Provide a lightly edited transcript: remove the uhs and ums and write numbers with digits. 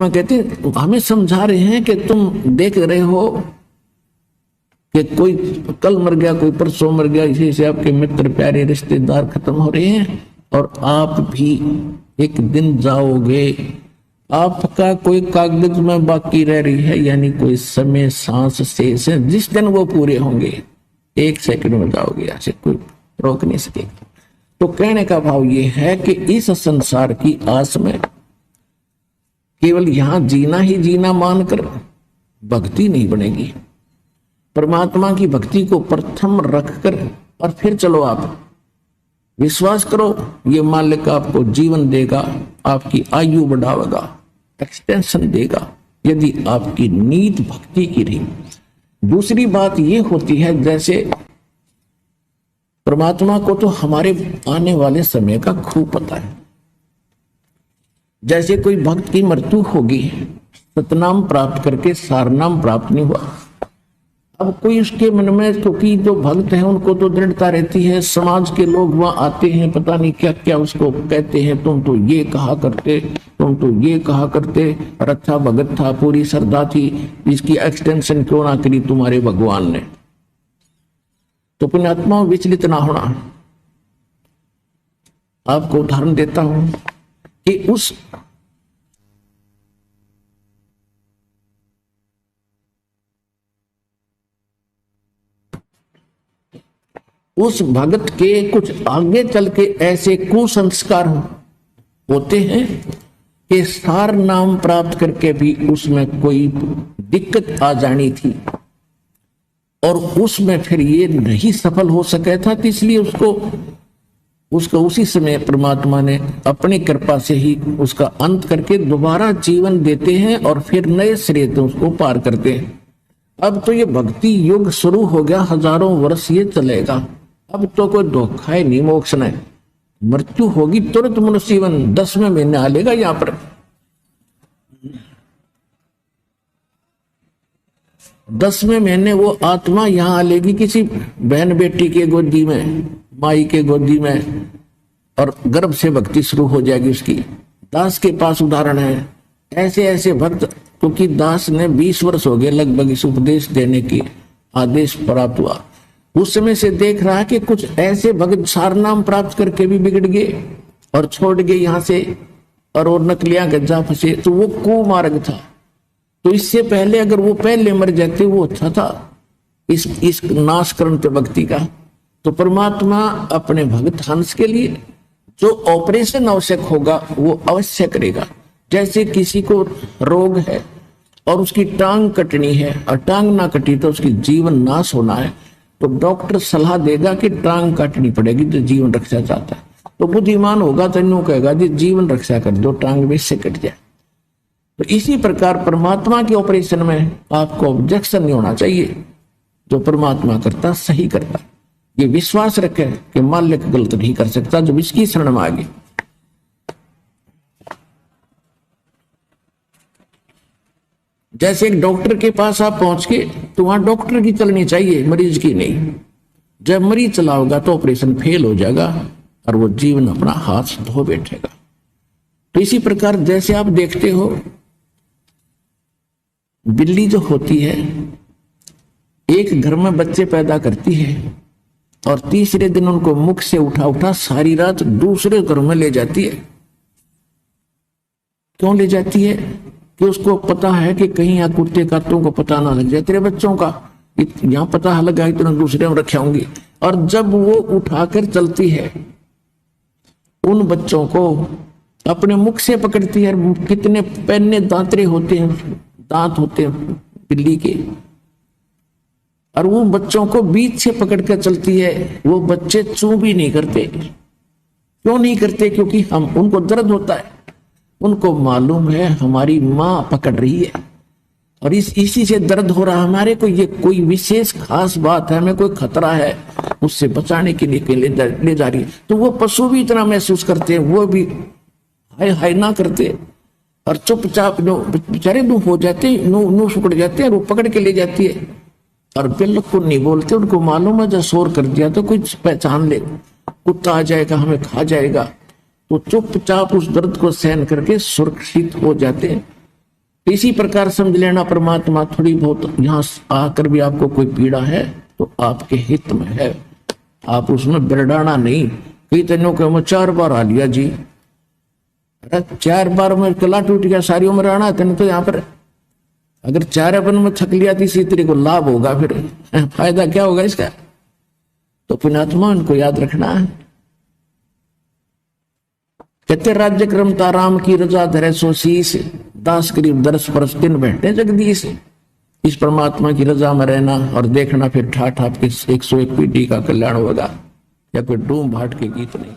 कहते हमें समझा रहे हैं कि तुम देख रहे हो कि कोई कल मर गया, कोई परसों मर गया, इसी से आपके मित्र प्यारे रिश्तेदार खत्म हो रहे हैं और आप भी एक दिन जाओगे। आपका कोई कागज में बाकी रह रही है, यानी कोई समय सांस शेष है, जिस दिन वो पूरे होंगे 1 सेकंड में जाओगे, ऐसे कोई रोक नहीं सकेगा। तो कहने का भाव ये है कि इस संसार की आस में केवल यहां जीना ही जीना मानकर भक्ति नहीं बनेगी। परमात्मा की भक्ति को प्रथम रखकर और फिर चलो आप विश्वास करो, ये मालिक आपको जीवन देगा, आपकी आयु बढ़ावेगा, एक्सटेंशन देगा, यदि आपकी नीत भक्ति की रही। दूसरी बात ये होती है, जैसे परमात्मा को तो हमारे आने वाले समय का खूब पता है। जैसे कोई भक्त की मृत्यु होगी, सतनाम प्राप्त करके सारनाम प्राप्त नहीं हुआ। अब कोई उसके मन में, क्योंकि जो भक्त है उनको तो दृढ़ता रहती है, समाज के लोग वहां आते हैं, पता नहीं क्या क्या उसको कहते हैं, तुम तो ये कहा करते, तुम तो ये कहा करते, और अच्छा भगत था, पूरी श्रद्धा थी, इसकी एक्सटेंशन क्यों ना करी तुम्हारे भगवान ने। तो पुण्यात्मा विचलित ना होना। आपको उदाहरण देता हूं कि उस भगत के कुछ आगे चल के ऐसे कुसंस्कार होते हैं कि सार नाम प्राप्त करके भी उसमें कोई दिक्कत आ जानी थी और उसमें फिर ये नहीं सफल हो सका था, तो इसलिए उसको उसी समय परमात्मा ने अपनी कृपा से ही उसका अंत करके दोबारा जीवन देते हैं और फिर नए सिरे से उसको पार करते हैं। अब तो ये भक्ति युग शुरू हो गया, हजारों वर्ष ये चलेगा। अब तो कोई धोखा है नहीं, मोक्ष नहीं, मृत्यु होगी तुरंत मनुष्य जीवन 10वें महीने आ लेगा। यहां पर 10वें महीने वो आत्मा यहां आ लेगी किसी बहन बेटी के गोदी में, माई के गोदी में, और गर्भ से भक्ति शुरू हो जाएगी उसकी। दास के पास उदाहरण है, ऐसे ऐसे भक्त, क्योंकि दास ने 20 वर्ष हो गए लगभग इस उपदेश देने की आदेश प्राप्त हुआ, उस समय से देख रहा है कि कुछ ऐसे भक्त सारनाम प्राप्त करके भी बिगड़ गए और छोड़ गए यहां से, और नकलियां गज्जा फंसे। तो वो कुमार्ग था। तो इससे पहले अगर वो पहले मर जाते वो अच्छा था इस नाशकरण पे भक्ति का। तो परमात्मा अपने भक्त हंस के लिए जो ऑपरेशन आवश्यक होगा वो अवश्य करेगा। जैसे किसी को रोग है और उसकी टांग कटनी है और टांग ना कटी तो उसकी जीवन नाश होना है, तो डॉक्टर सलाह देगा कि टांग काटनी पड़ेगी जो जीवन रक्षा चाहता है। तो बुद्धिमान होगा तो यूं कहेगा जी जीवन रक्षा कर दो, टांग में से कट जाए। तो इसी प्रकार परमात्मा के ऑपरेशन में आपको ऑब्जेक्शन नहीं होना चाहिए। जो परमात्मा करता सही करता, ये विश्वास रखे कि मालिक गलत नहीं कर सकता जब इसकी शरण में आगे। जैसे एक डॉक्टर के पास आप पहुंच के, तो वहां डॉक्टर की चलनी चाहिए, मरीज की नहीं। जब मरीज चला होगा तो ऑपरेशन फेल हो जाएगा और वो जीवन अपना हाथ धो बैठेगा। तो इसी प्रकार जैसे आप देखते हो बिल्ली जो होती है, एक घर में बच्चे पैदा करती है और तीसरे दिन उनको मुख से उठा उठा सारी रात दूसरे घर में ले जाती है। क्यों ले जाती है? कि उसको पता है कि कहीं यहाँ कुत्ते कातों को पता ना लग जाए, तेरे बच्चों का यहाँ पता लगा इतना दूसरे में रखे होंगे। और जब वो उठाकर चलती है उन बच्चों को अपने मुख से पकड़ती है। कितने पैने दांतरे होते हैं, दांत होते हैं बिल्ली के, और वो बच्चों को बीच से पकड़कर चलती है। वो बच्चे चू भी नहीं करते। क्यों नहीं करते? क्योंकि हम उनको दर्द होता है, उनको मालूम है हमारी माँ पकड़ रही है और इसी से दर्द हो रहा है हमारे को। ये कोई विशेष खास बात है, हमें कोई खतरा है, उससे बचाने के लिए ले जा रही है। तो वो पशु भी इतना महसूस करते हैं, वो भी हाय हाय ना करते और चुपचाप बेचारे नो हो जाते, नो सुकड़ जाते हैं। वो पकड़ के ले जाती है और बिल्कुल नहीं बोलते। उनको मालूम है जब शोर कर दिया तो कुछ पहचान ले, कुत्ता आ जाएगा, हमें खा जाएगा। तो चुपचाप उस दर्द को सहन करके सुरक्षित हो जाते हैं। इसी प्रकार समझ लेना परमात्मा थोड़ी बहुत यहां आकर भी आपको कोई पीड़ा है तो आपके हित में है, आप उसमें बिरडाना नहीं। कई तेनों के मैं 4 बार आ लिया जी, अरे 4 बार में कला टूट गया, सारी उम्र आना तेन तो यहाँ पर अगर 4 अपन में थक लिया तीसरी तेरे को लाभ होगा, फिर फायदा क्या होगा इसका। तो पुण्यात्मा उनको याद रखना है। कहते राज्य क्रम ताराम की रजा धरे सो शीस, दास करीब दर्श परस दिन बैठे जगदीश। इस परमात्मा की रजा में रहना और देखना, फिर ठाठ आपके 101 पीढ़ी का कल्याण होगा, या कोई डूम भाट के गीत नहीं।